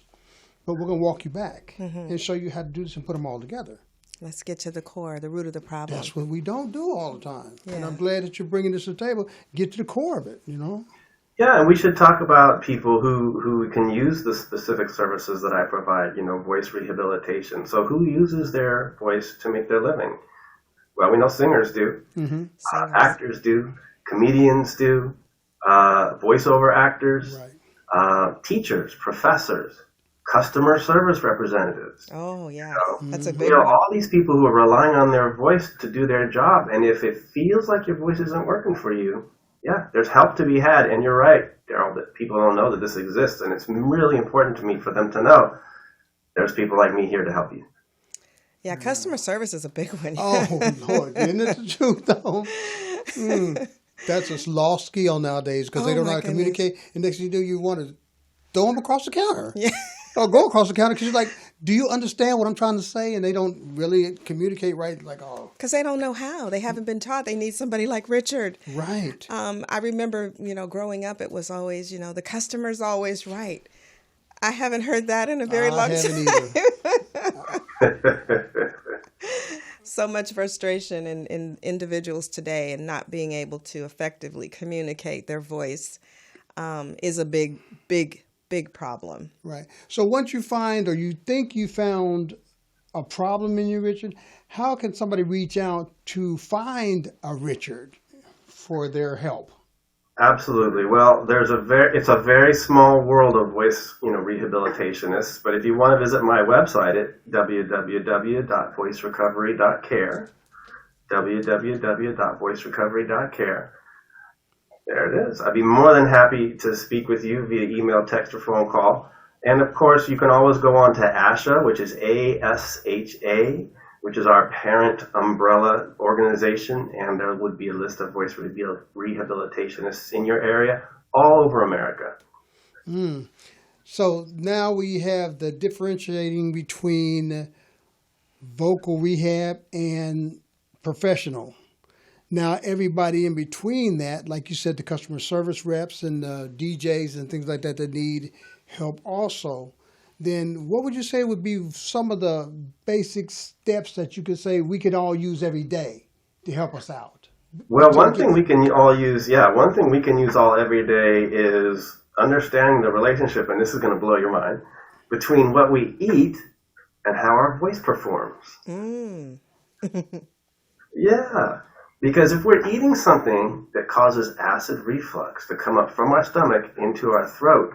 but we're going to walk you back and show you how to do this and put them all together. Let's get to the core, the root of the problem. That's what we don't do all the time. Yeah. And I'm glad that you're bringing this to the table. Get to the core of it, Yeah, and we should talk about people who can use the specific services that I provide, voice rehabilitation. So who uses their voice to make their living? Well, we know singers do, actors do, comedians do, voiceover actors, teachers, professors, customer service representatives. Oh, yeah. That's a big one. All these people who are relying on their voice to do their job. And if it feels like your voice isn't working for you, yeah, there's help to be had, and you're right, Daryl, that people don't know that this exists, and it's really important to me for them to know there's people like me here to help you. Yeah, customer service is a big one. Oh, Lord, isn't it the truth, though? That's a lost skill nowadays because they don't know how to communicate, and next thing you do, you want to throw them across the counter. Yeah. Or go across the counter because you're like, do you understand what I'm trying to say? And they don't really communicate right. Like, oh. Because they don't know how. They haven't been taught. They need somebody like Richard. Right. I remember, growing up, it was always, the customer's always right. I haven't heard that in a very long time. Either. So much frustration in individuals today, and not being able to effectively communicate their voice is a big problem. Right. So once you find or you think you found a problem in you, Richard, how can somebody reach out to find a Richard for their help? Absolutely. Well, it's a very small world of voice, rehabilitationists. But if you want to visit my website at www.voicerecovery.care, www.voicerecovery.care. There it is. I'd be more than happy to speak with you via email, text, or phone call. And of course, you can always go on to ASHA, which is ASHA, which is our parent umbrella organization. And there would be a list of voice rehabilitationists in your area all over America. So now we have the differentiating between vocal rehab and professional. Now, everybody in between that, like you said, the customer service reps and the DJs and things like that that need help also, then what would you say would be some of the basic steps that you could say we could all use every day to help us out? Well, one thing we can all use all every day is understanding the relationship, and this is going to blow your mind, between what we eat and how our voice performs. Yeah. Because if we're eating something that causes acid reflux to come up from our stomach into our throat,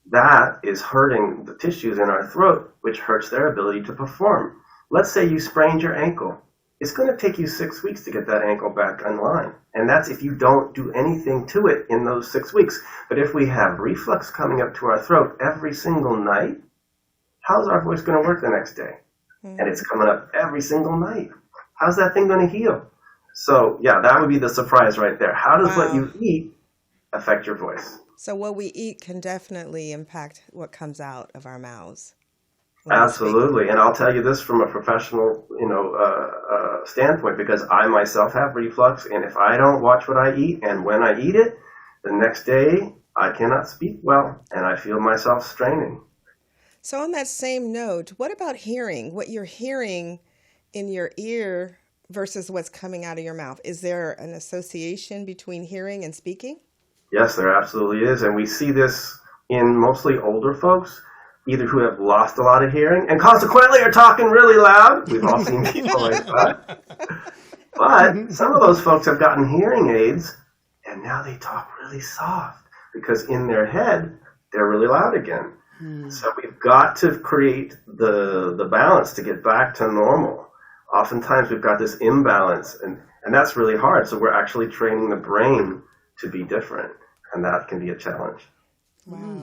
that is hurting the tissues in our throat, which hurts their ability to perform. Let's say you sprained your ankle. It's going to take you 6 weeks to get that ankle back online. And that's if you don't do anything to it in those 6 weeks. But if we have reflux coming up to our throat every single night, how's our voice going to work the next day? And it's coming up every single night. How's that thing going to heal? So, yeah, that would be the surprise right there. How does what you eat affect your voice? So what we eat can definitely impact what comes out of our mouths. Absolutely. And I'll tell you this from a professional, standpoint, because I myself have reflux, and if I don't watch what I eat and when I eat it, the next day I cannot speak well, and I feel myself straining. So on that same note, what about hearing? What you're hearing in your ear versus what's coming out of your mouth? Is there an association between hearing and speaking? Yes, there absolutely is. And we see this in mostly older folks, either who have lost a lot of hearing and consequently are talking really loud. We've all seen people like that. But some of those folks have gotten hearing aids and now they talk really soft because in their head, they're really loud again. So we've got to create the balance to get back to normal. Oftentimes we've got this imbalance, and that's really hard. So we're actually training the brain to be different, and that can be a challenge. Wow.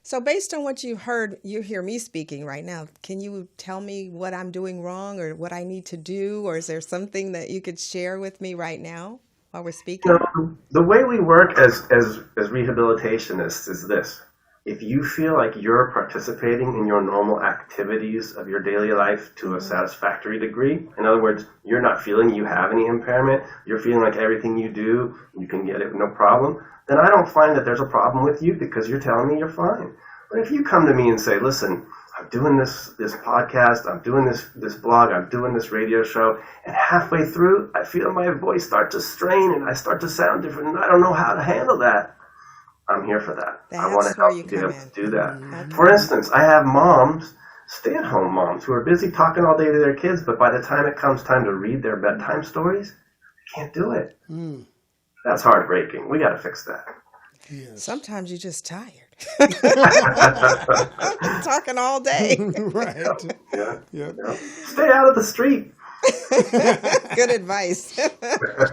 So based on what you hear me speaking right now, can you tell me what I'm doing wrong or what I need to do, or is there something that you could share with me right now while we're speaking? The way we work as rehabilitationists is this. If you feel like you're participating in your normal activities of your daily life to a satisfactory degree, in other words, you're not feeling you have any impairment, you're feeling like everything you do, you can get it no problem, then I don't find that there's a problem with you because you're telling me you're fine. But if you come to me and say, listen, I'm doing this podcast, I'm doing this blog, I'm doing this radio show, and halfway through, I feel my voice start to strain and I start to sound different, and I don't know how to handle that. I'm here for that. I want to help you be able to do that. Okay. For instance, I have moms, stay-at-home moms, who are busy talking all day to their kids, but by the time it comes time to read their bedtime stories, they can't do it. That's heartbreaking. We got to fix that. Yes. Sometimes you're just tired. Talking all day. Right. Yeah. Stay out of the street. Good advice.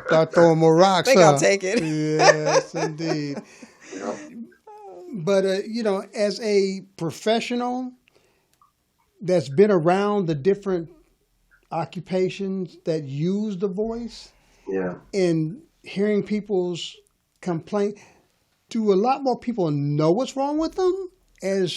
Start throwing more rocks. I think I'll take it. Yes, indeed. But, as a professional that's been around the different occupations that use the voice, and hearing people's complaint, do a lot more people know what's wrong with them as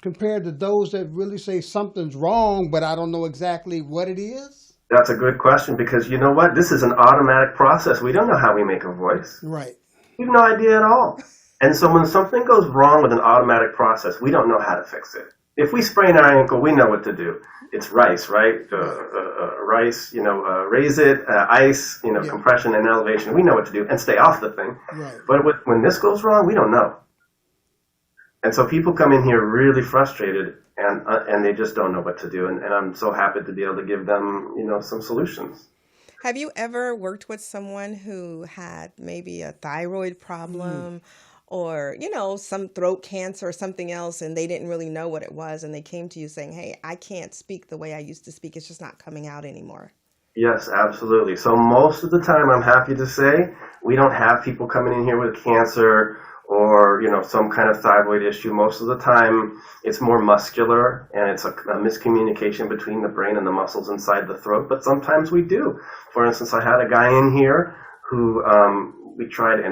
compared to those that really say something's wrong, but I don't know exactly what it is? That's a good question because you know what? This is an automatic process. We don't know how we make a voice. Right. We have no idea at all. And so when something goes wrong with an automatic process, we don't know how to fix it. If we sprain our ankle, we know what to do. It's rice, right? Rice, raise it, ice, compression and elevation. We know what to do and stay off the thing. Right. But when this goes wrong, we don't know. And so people come in here really frustrated and they just don't know what to do. And I'm so happy to be able to give them, some solutions. Have you ever worked with someone who had maybe a thyroid problem or, some throat cancer or something else, and they didn't really know what it was, and they came to you saying, hey, I can't speak the way I used to speak. It's just not coming out anymore? Yes, absolutely. So most of the time, I'm happy to say, we don't have people coming in here with cancer or, some kind of thyroid issue. Most of the time, it's more muscular, and it's a miscommunication between the brain and the muscles inside the throat. But sometimes we do. For instance, I had a guy in here who we tried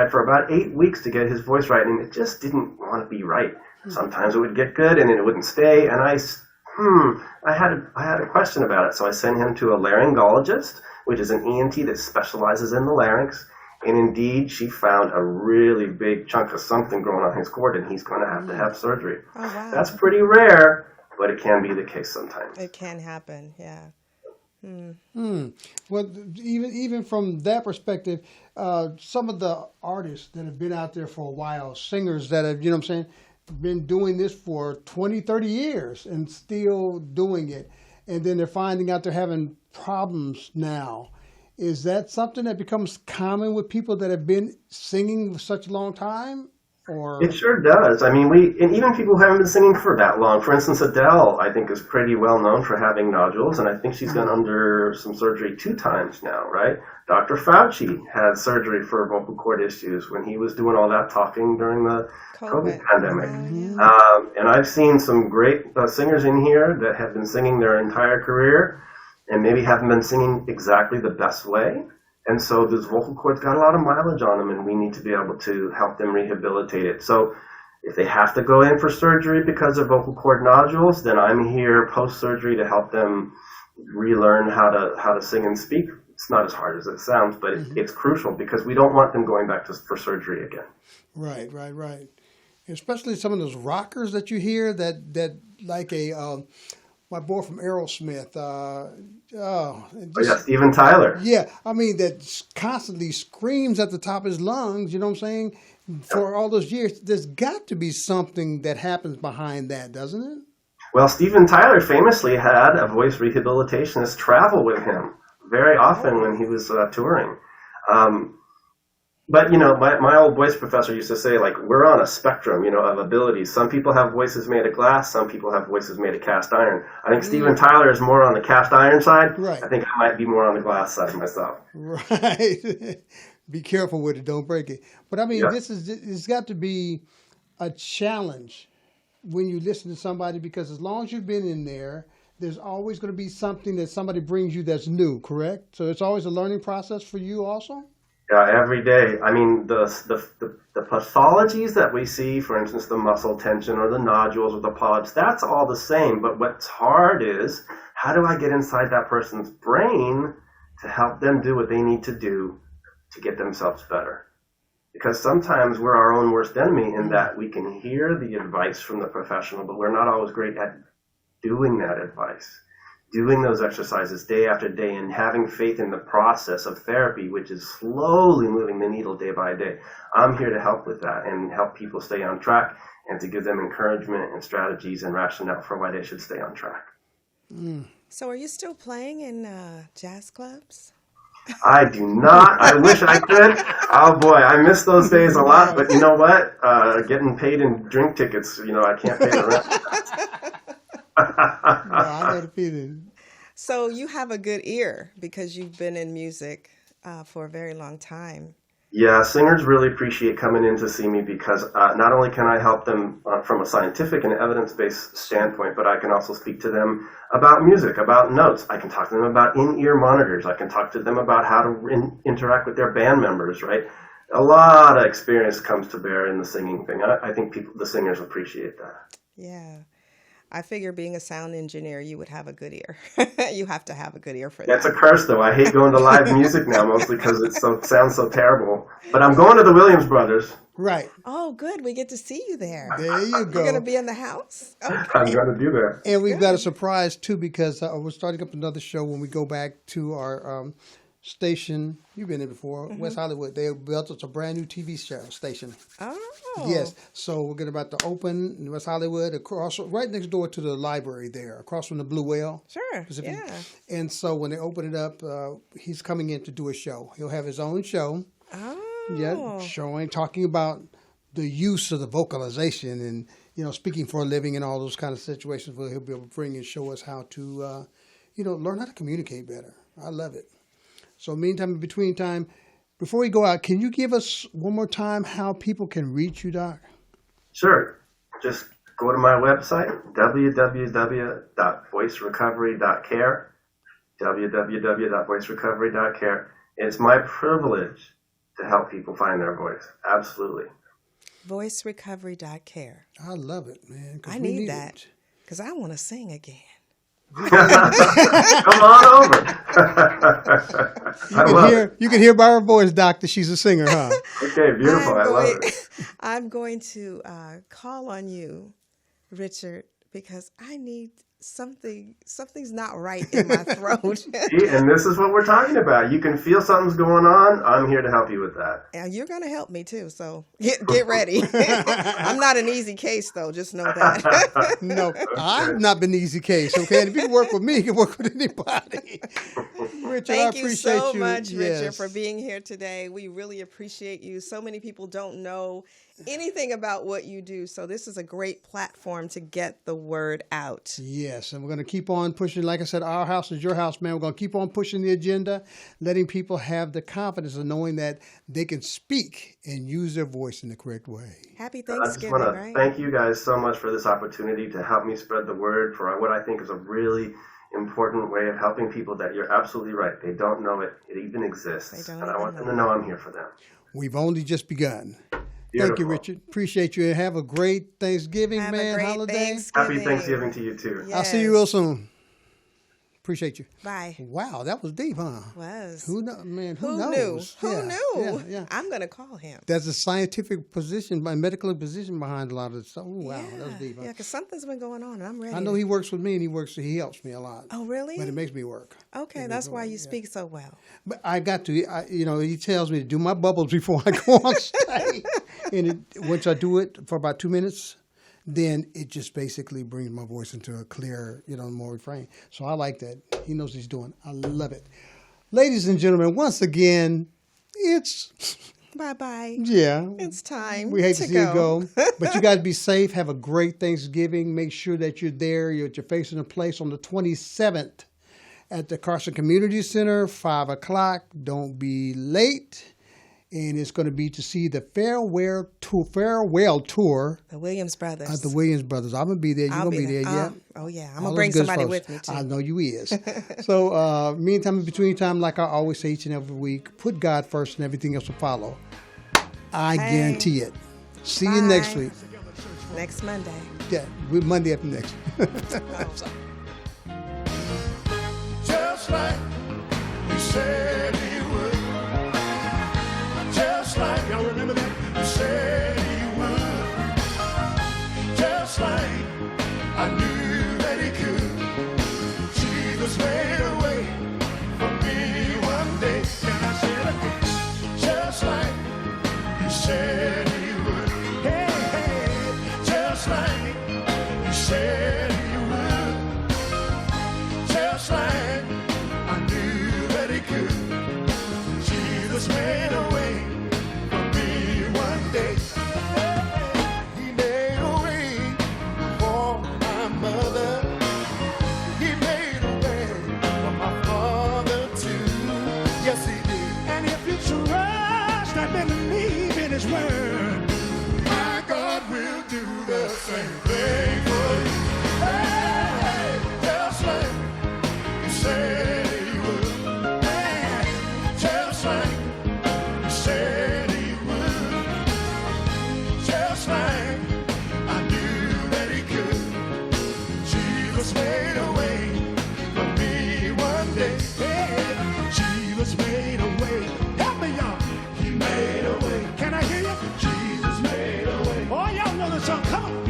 for about 8 weeks to get his voice right, and it just didn't want to be right. Sometimes it would get good, and then it wouldn't stay. And I had a question about it, so I sent him to a laryngologist which is an ENT that specializes in the larynx. And indeed, she found a really big chunk of something growing on his cord, and he's going to have surgery. Oh, wow. That's pretty rare, but it can be the case sometimes. It can happen, yeah. Well, even from that perspective, some of the artists that have been out there for a while, singers that have, been doing this for 20, 30 years and still doing it, and then they're finding out they're having problems now. Is that something that becomes common with people that have been singing for such a long time? Or it sure does. I mean, and even people who haven't been singing for that long. For instance, Adele, I think, is pretty well known for having nodules, and I think she's gone under some surgery 2 times now, right? Dr. Fauci had surgery for vocal cord issues when he was doing all that talking during the COVID pandemic. And I've seen some great singers in here that have been singing their entire career and maybe haven't been singing exactly the best way. And so this vocal cord's got a lot of mileage on them, and we need to be able to help them rehabilitate it. So if they have to go in for surgery because of vocal cord nodules, then I'm here post-surgery to help them relearn how to sing and speak. It's not as hard as it sounds, but it's crucial because we don't want them going back for surgery again. Right. Especially some of those rockers that you hear that like my boy from Aerosmith. Steven Tyler. Yeah, I mean, that constantly screams at the top of his lungs, you know what I'm saying? For all those years, there's got to be something that happens behind that, doesn't it? Well, Steven Tyler famously had a voice rehabilitationist travel with him very often when he was touring. But, my old voice professor used to say, we're on a spectrum, of abilities. Some people have voices made of glass. Some people have voices made of cast iron. I think Steven Tyler is more on the cast iron side. Right. I think I might be more on the glass side myself. Right. Be careful with it. Don't break it. But, I mean, it's got to be a challenge when you listen to somebody, because as long as you've been in there, there's always going to be something that somebody brings you that's new, correct? So it's always a learning process for you also? Yeah, every day. I mean, the pathologies that we see, for instance, the muscle tension or the nodules or the polyps, that's all the same. But what's hard is, how do I get inside that person's brain to help them do what they need to do to get themselves better? Because sometimes we're our own worst enemy in that we can hear the advice from the professional, but we're not always great at doing that advice. Doing those exercises day after day and having faith in the process of therapy, which is slowly moving the needle day by day. I'm here to help with that and help people stay on track and to give them encouragement and strategies and rationale for why they should stay on track. So are you still playing in jazz clubs? I do not. I wish I could. Oh boy, I miss those days a lot, but you know what? Getting paid in drink tickets, I can't pay the rent. I know the feeling. So you have a good ear because you've been in music for a very long time. Yeah, singers really appreciate coming in to see me because not only can I help them from a scientific and evidence-based standpoint, but I can also speak to them about music, about notes. I can talk to them about in-ear monitors. I can talk to them about how to interact with their band members, right? A lot of experience comes to bear in the singing thing. I think the singers appreciate that. Yeah. I figure being a sound engineer, you would have a good ear. You have to have a good ear for that. That's a curse, though. I hate going to live music now, mostly because it sounds so terrible. But I'm going to the Williams Brothers. Right. Oh, good. We get to see you there. There you go. You're going to be in the house? Okay. I'm going to do that. And we've got a surprise, too, because we're starting up another show when we go back to our station. You've been there before, West Hollywood. They built us a brand new TV station. Oh. Yes. So we're about to open in West Hollywood, right next door to the library there, across from the Blue Whale. Sure. Yeah. And so when they open it up, he's coming in to do a show. He'll have his own show. Oh. Yeah, talking about the use of the vocalization and, speaking for a living and all those kind of situations where he'll be able to bring and show us how to, learn how to communicate better. I love it. So meantime, in between time, before we go out, can you give us one more time how people can reach you, Doc? Sure. Just go to my website, www.voicerecovery.care, www.voicerecovery.care. It's my privilege to help people find their voice. Absolutely. Voicerecovery.care. I love it, man. I need that because I want to sing again. Come on over. You can hear by her voice, Doctor, she's a singer, huh? Okay, beautiful. I love it. I'm going to call on you, Richard, because I need something's not right in my throat. See, and this is what we're talking about. You can feel something's going on. I'm here to help you with that. And you're going to help me too, so get ready. I'm not an easy case, though. Just know that. No, I've not been an easy case, okay? And if you can work with me, you can work with anybody. Richard, Thank I you appreciate so you. much, Richard, Yes. for being here today. We really appreciate you. So many people don't know anything about what you do, so this is a great platform to get the word out. Yes, and we're going to keep on pushing. Like I said, our house is your house, man. We're going to keep on pushing the agenda, letting people have the confidence of knowing that they can speak and use their voice in the correct way. Happy I just Thanksgiving, want to right? thank you guys so much for this opportunity to help me spread the word for what I think is a really important way of helping people that you're absolutely right. They don't know it even exists. And I want them to know I'm here for them. We've only just begun. Beautiful. Thank you, Richard. Appreciate you. And have a great Thanksgiving, Have man, a great holiday. Thanksgiving. Happy Thanksgiving to you, too. I'll see you real soon. Appreciate you. Bye. Wow, that was deep, huh? Was. Who know, man? Who Who knows? knew? Who Yeah, knew? Yeah. I'm going to call him. There's a scientific position, a medical position behind a lot of this stuff. Oh, wow, that was deep. Huh? Yeah, because something's been going on, and I'm ready. I know he works with me, and he helps me a lot. Oh, really? But it makes me work. Okay, that's why you speak so well. But I got to, he tells me to do my bubbles before I go on stage. And once I do it for about 2 minutes, then it just basically brings my voice into a clear, more refrain. So I like that. He knows what he's doing. I love it. Ladies and gentlemen, once again, it's... Bye-bye. Yeah. It's time We hate to see go. it go. But you guys be safe. Have a great Thanksgiving. Make sure that you're there. You're facing a place on the 27th at the Carson Community Center, 5 o'clock. Don't be late. And it's going to be to see the farewell tour. The Williams Brothers. The Williams Brothers. I'm going to be there. You're going to be there, yeah? Oh, yeah. I'm All going to bring those good somebody folks. with me, too. I know you is. So, meantime, in between time, like I always say each and every week, put God first and everything else will follow. I guarantee it. See you next week. Next Monday. Yeah, Monday after next. Just like you said he would. Just like, y'all remember that? You said he would. Just like I knew that he could. Jesus made a way for me one day. Can I say it again? Just like you said he would. Hey, hey, just like you said he would. Just like I knew that he could. Jesus made a way for me one day. He made a way for my mother. He made a way for my father too. Yes, he did. And if you trust and believe in his word, my God will do the same thing for you. Hey, just like you said he would. Hey, just like you said he would. Just like I knew that he could. Jesus made a way for me one day. Hey, Jesus made a way. Help me, y'all. He made a way. Can I hear you? Jesus made a way. Oh, y'all know the song. Come on.